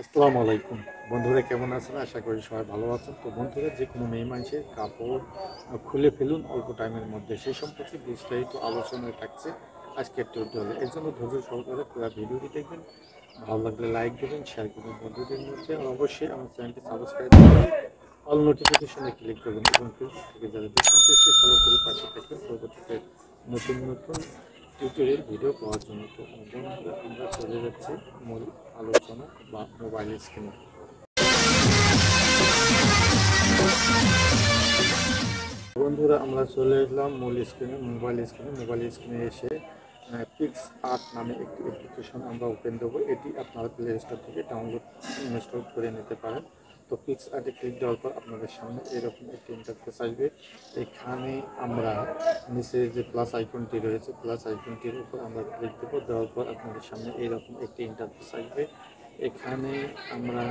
আসসালামু আলাইকুম বন্ধুরা, কেমন আছেন? আশা করি সবাই ভালো আছেন। তো বন্ধুরা, যে কোনো মেয়ে মানুষের কাপড় খুলে ফেলুন অল্প টাইমের মধ্যে, সেই সম্পর্কে বিস্তারিত আলোচনায় থাকছে আজকের টিউটোরিয়ালে। এর জন্য ধৈর্য সহকারে পুরো ভিডিওটি দেখবেন। ভালো লাগলে লাইক দেবেন, শেয়ার করবেন বন্ধুদের মধ্যে, আর অবশ্যই আমার চ্যানেলটি সাবস্ক্রাইব করবেন, অল নোটিফিকেশনে ক্লিক করবেন এবং ফেসবুক থেকে যারা দেখছেন পেজটি ফলো করে পাশে থাকবেন পরবর্তীতে নতুন নতুন টিউটোরিয়াল ভিডিও পাওয়ার জন্য। তো বন্ধুরা, আমরা চলে যাচ্ছি মূল আলোচনা বা মোবাইল স্ক্রিনে। বন্ধুরা, আমরা চলে এলাম মূল স্ক্রিনে, মোবাইল স্ক্রিনে এসে পিক্স আর্ট নামে একটি অ্যাপ্লিকেশন আমরা ওপেন দেবো। এটি আপনারা প্লে স্টোর থেকে ডাউনলোড ইনস্টল করে নিতে পারেন। তো পিক্স আর্টে ক্লিক দেওয়ার পর আপনাদের সামনে এরকম একটি ইন্টারফেস আসবে। এখানে আমরা নিচে যে প্লাস আইকনটি রয়েছে, প্লাস আইকনটির উপর আমরা ক্লিক দেবো। দেওয়ার পর আপনাদের সামনে এইরকম একটি ইন্টারফেস আসবে। এখানে আমরা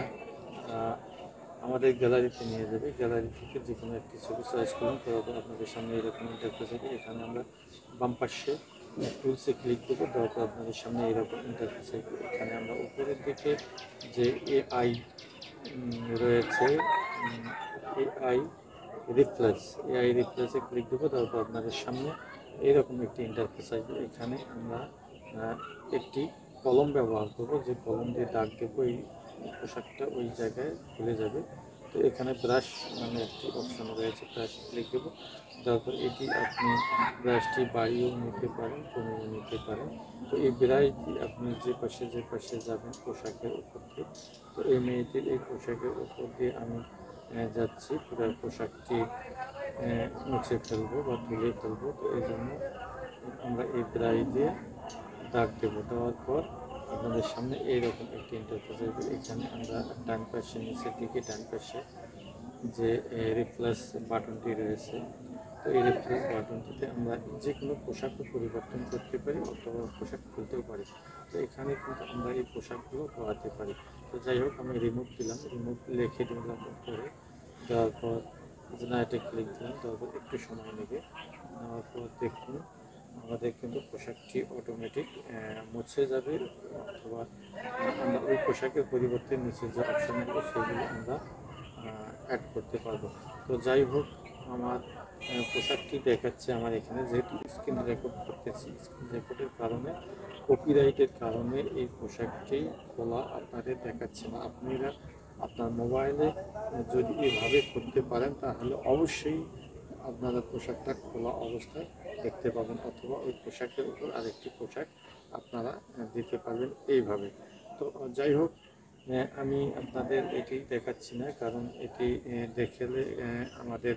আমাদের গ্যালারিতে নিয়ে যাবে। গ্যালারি থেকে যে কোনো একটি ছবি চয়েস করুন, করার পর আপনাদের সামনে এরকম ইন্টারফেস হবে। এখানে আমরা বাম পাশে টুলসে ক্লিক দেবো। দেওয়ার পর আপনাদের সামনে এরকম ইন্টারফেস হবে। এখানে আমরা উপরের দিকে যে এআই রয়েছে, এআই রিপ্লেসে ক্লিক দেবো। তারপর আপনাদের সামনে এইরকম একটি ইন্টারফেস আসবে। এখানে আমরা একটি কলম ব্যবহার করব, যে কলম দিয়ে দাগ দেবো এই পোশাকটা ওই জায়গায় খুলে যাবে। তো এখানে ব্রাশ নামে একটি অপশন রয়েছে, ব্রাশ ক্লিক দেবো। তারপর এটি আপনি ব্রাশটি বাড়িয়েও নিতে পারেন, কমিয়েও নিতে পারেন। তো এই ব্রাশটি আপনি যে পাশে যাবেন পোশাকের উপর দিয়ে, তো এই মেয়েটির এই পোশাকের উপর দিয়ে আমি যাচ্ছি, পুরো পোশাকটি মুছে ফেলবো বা তুলে ফেলবো। তো এই জন্য আমরা এই ব্রাশ দিয়ে দাগ দেবো। দেওয়ার পর আপনাদের সামনে এইরকম একটি ইন্টারফেস আসবে। এখানে আমরা ডান পাশে, নিচের দিকে ডান পাশে যে রিপ্লেস বাটনটি রয়েছে, তো এই রিপ্লেস বাটনটিতে আমরা যে কোনো পোশাকও পরিবর্তন করতে পারি অথবা পোশাক খুলতেও পারি। তো এখানে কিন্তু আমরা এই পোশাকগুলো পরাতে পারি। তো যাই হোক, আমি রিমুভ দিলাম, রিমুভ লিখে দিলাম উপরে। দেওয়ার পর জেনারেটে ক্লিক দিলাম। দেওয়ার পর একটু সময় নেবে। নেওয়ার পর দেখুন আমাদের কিন্তু পোশাকটি অটোমেটিক মুছে যাবে, অথবা আমরা ওই পোশাকের পরিবর্তে নিচে যে অপশানগুলো সেগুলো আমরা অ্যাড করতে পারবো। তো যাই হোক, আমার পোশাকটি দেখাচ্ছে আমার এখানে, যেহেতু স্ক্রিন রেকর্ড করতেছি, স্ক্রিন রেকর্ডের কারণে, কপিরাইটের কারণে এই পোশাকটি খোলা আপনাদের দেখাচ্ছে না। আপনারা আপনার মোবাইলে যদি এভাবে করতে পারেন তাহলে অবশ্যই আপনারা পোশাকটা খোলা অবস্থায় দেখতে পাবেন, অথবা ওই পোশাকের উপর আরেকটি পোশাক আপনারা দিতে পারবেন এইভাবে। তো যাই হোক, আমি আপনাদের এটি দেখাচ্ছি না, কারণ এটি দেখালে আমাদের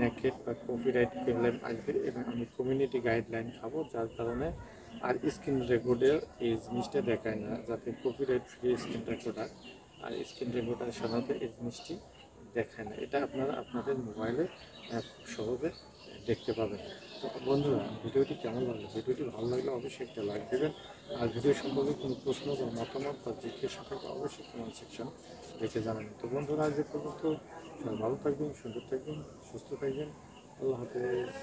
নেকেট বা কপিরাইট ক্লেম আসবে এবং আমি কমিউনিটি গাইডলাইন খাবো, যার কারণে আর স্ক্রিন রেকর্ডের এই জিনিসটা দেখায় না, যাতে কপিরাইট ফ্রি স্ক্রিন রেকর্ডার। আর স্ক্রিন রেকর্ডার সাধারণত এই জিনিসটি দেখায় না। এটা আপনারা আপনাদের মোবাইলে খুব সহজে দেখতে পাবেন। তো বন্ধুরা, ভিডিওটি কেমন লাগলো? ভিডিওটি ভালো লাগলে অবশ্যই একটা লাইক দেবেন। আর ভিডিও সম্পর্কে কোনো প্রশ্ন বা মতামত বা জিজ্ঞাসা থাকলে অবশ্যই কমেন্ট সেকশন লিখে জানাবেন। তো বন্ধুরা, আজ এ পর্যন্ত। সবাই ভালো থাকবেন, সুন্দর থাকবেন, সুস্থ থাকবেন। আল্লাহ হাফেজ।